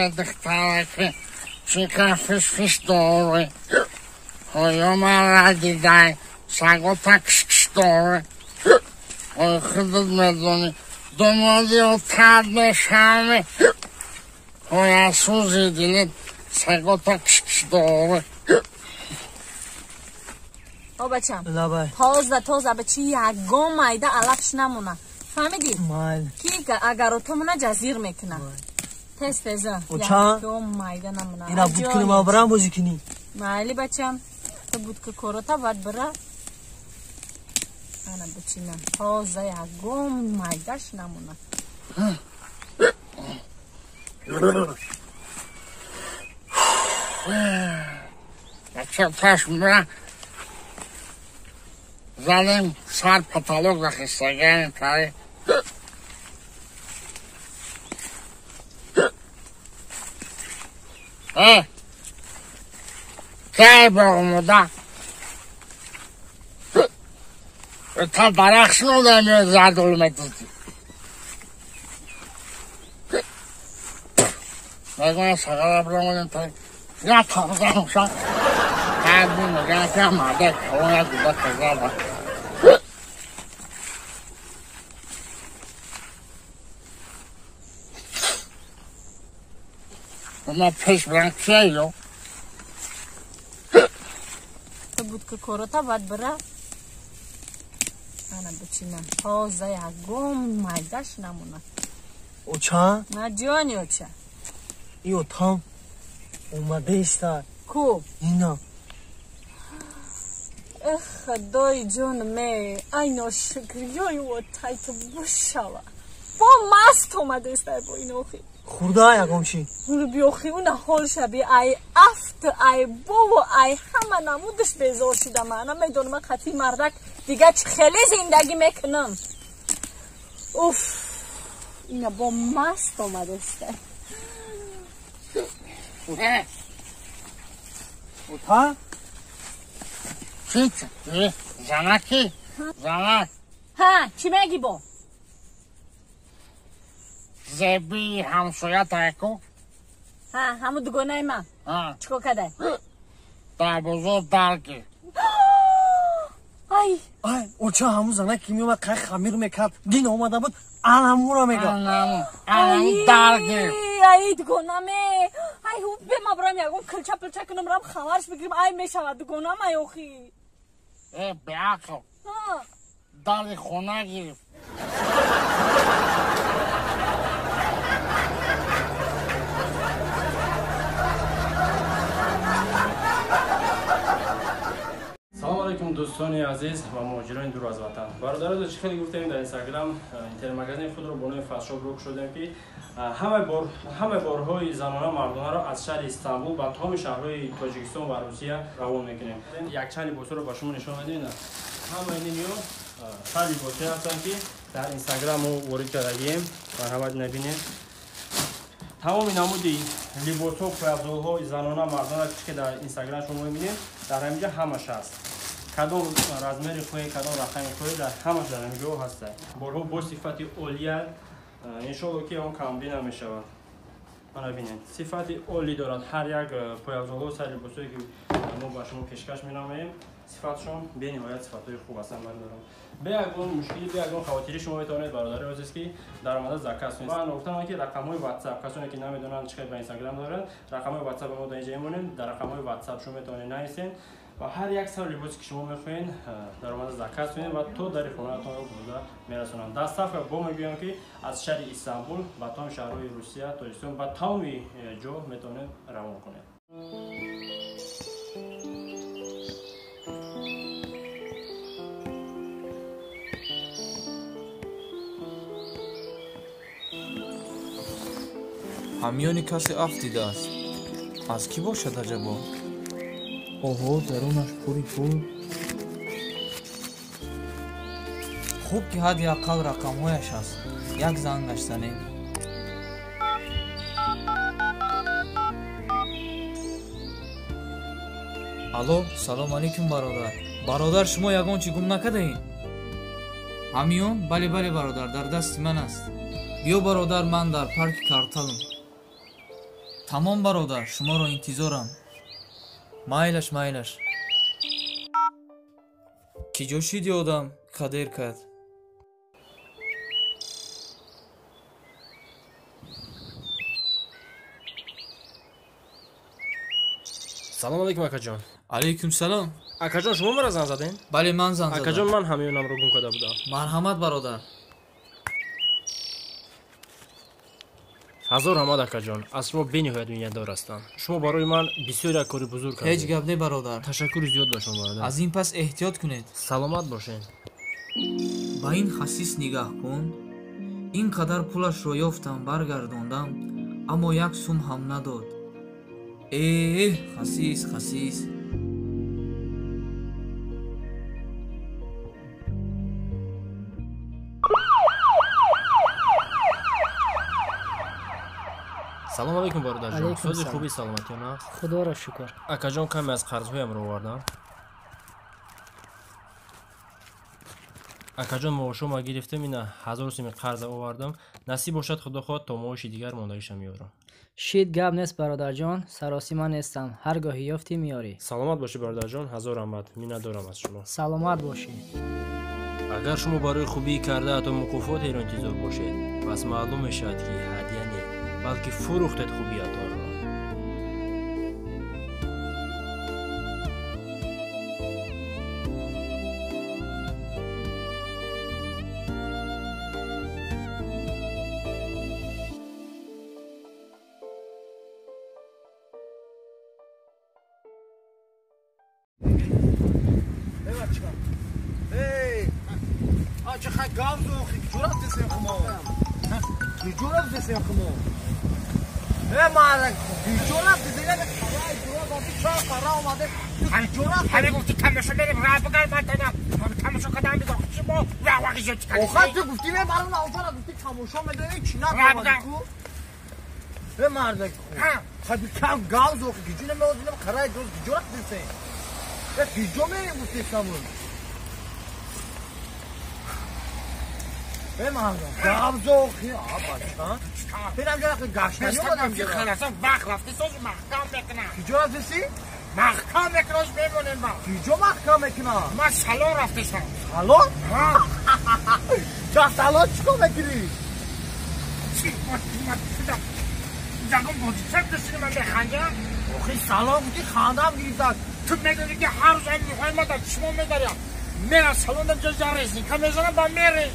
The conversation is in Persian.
دخترک چیکار فش داره های من دیدن سگا تکش داره های خودت میدونی دمادی رو ترد بشمه های اسوزی دیلید سگا تکش داره او بچم تازه بچی یکم مایده علفش نمونه فهمیدی؟ کی اگر تو منه جزیر میکنه تیزه یکم مایده نمونه اینا بود کنی ما برام بازی کنی مالی بچم تو بود که کروتا باید بره انا بچینم تازه یکم مایدهش نمونه بچه تاش برم زدیم سر پتالوگ و خستگی کاری که برموده تا درخش نوده زردول میدیدی میگونه سگاه برمودیم تا یا تازه همشان قبلی نگه که مرده کلونه دیده کزا با ما پیش برن کیه یو تو بود که کروتا باید بره انا بچینم تازه یکم مایدهش نمونه اوچا؟ نه جانی اوچا ایو تام اومده ایستا کو؟ اینا خدای جان می اینا شکریای و تایت بشوه با مست اومده ایستا با این اوخی خورده یکم شی اونو بیاخی اون حال شبیه ای افت ای بابا ای همه نمودش بیزار شده من میدونم خطی مردک دیگه خیلی زندگی میکنم اوف اینا با مست اومده است ها چی زنکی زنک ها چی میگی با زبی همسویه تایکو ها همون دوگانه من چکو کده در بزرگ درگی ای اوچا همون زنک که میومد قیق خمیر میکرد دین اومده بود همون را میگه همون درگی ای دوگانه ای هو به ما برام یکم کلچه پلچه کنم رام خبرش بگیرم ای میشود دوگانه ای اوخی ای بیاکل داری خونه گیریم سلام علیکم دوستان عزیز و مهاجران دور از وطن. برادران خیلی گفتیم در اینستاگرام اینترنت مگزین خود رو با نام فصل بروک شدیم که همه بارهای زنانه مردانه را از شهر استانبول به تمام شهرهای تاجیکستان و روسیه روان میکنیم. یک چند لباس رو با شما نشون میدیم. همه این چند لباسی هستن که در اینستاگرام وارد کردیم و همه نبینید. تمام نمودی لباس ها و افزارهای زنانه مردانه که در اینستاگرام شما میبینید در همینجا همش هست. کدام رزمری خوی کدام رقمی خوی در همش در اینجا هست. بارها با صفت عالیه انشالله که اون کم بین نمیشود. من ببینید صفت عالی دارد هر یک پایافزارها سر لباسایی که ما با شما پیشکش می‌نماییم صفاتشون به نهایت صفات‌های خوب هستن دارم. به اگون مشکلی به اگون خواطری شما میتونید برادر عزیز که در مورد زکات کنید. من گفتم که رقم‌های واتساپ کسانی که نمیدونن چه به اینستاگرام دارن رقم‌های واتساپ ما در اینجا میمونن در رقم‌های واتساپ شما میتونید نویسین و هر یک سال لباسی که شما میخواین در مورد زکات کنید و تو در خونه‌تون رو بوده میرسونن. در صفحه با میگم که از شهر استانبول و تمام شهرهای روسیه تاجیکستان و تمام جا میتونید روان کنید. ҳамёни касе афт дидааст аз кӣ бошад аҷабо оҳо дарунаш пури пул хуб ки ҳадди аққал рақамҳояш аст як зангаш занем алло салом алейкум бародар шумо ягон чӣ гум накардаед ҳамён бале бародар дар дасти ман аст биё бародар ман дар парки карталам тамом бародар, шуморо интизорам. Майлаш. Ки ҷо шиди одам қадер кард. салом алейкум акаҷон. алейкум салом. акаҷон, шумо мара зан задем? бале ман зан задам. акаҷон, ман ҳамёнамро гум карда будам. марҳамат бародар. ҳазор ҳамад акаҷон, аз шумо бениҳоят миннатдор ҳастам. шумо барои ман бисёр як кори бузург кардед. ҳеҷ гап не бародар. ташаккури зиёд ба шумо бародар. аз ин пас эҳтиёт кунед. саломат бошед. ба ин хасис нигаҳ кун. ин қадар пулашро ёфтам, баргардондам, аммо як сум ҳам надод. хасис. салом алейкум бародарҷон. сози хуби саломатиёна? худоро шукр. акаҷон, каме аз қарзҳоямро овардам. акаҷон, маошома гирифтам, ина 1000 сими қарза овардам. насиб бошад худо хоҳад то маоши дигар мондаиша меёрам. шид гап нест бародарҷон, сароси ман нестам, ҳар гоҳи ёфтӣ миёрӣ. саломат бошӣ бародарҷон, ҳазор раҳмат, миннатдорам аз шумо. саломат бошӣ. агар шумо барои хубии карда ҳатто мукофотеро интизор бошед, пас маълум мешавад ки ҳадия не, балки фурӯхтед хубиятонро. چقدر گاو زوخی جورا دسیم خمو جورا دسیم خمو مالک جورا دسیم جورا چا قرا اومده جورا همه گفتی تماشا بریم راه بگیر من دادم تماشا کردم میگم چی با واقعی شد آخه تو گفتی من برام ناوفر گفتی تماشا میدونی چی نه به مالک خب کم گاو زوخی کی جون میودیم قرای دوست جورا دسیم به جو میریم گفتی سامون به مالک گاو زوخی آبا برام جا که گاشتنی اومدم که خلاص وقت رفتی سوز محکم بکنم کی جورا دسی محکم بکناش بمونیم با کی جو محکم بکنم ما سالون رفتی سالون سالون؟ جا سالون چیکار بکنی؟ چی؟ ما جاگم بودی چه دستی من بخندم؟ آخه سالون بودی خاندم گیریدن تو میدونی که هر روز این میخوای ما در چشمون میداریم میرم سالون در جا رسید که میزنم با میری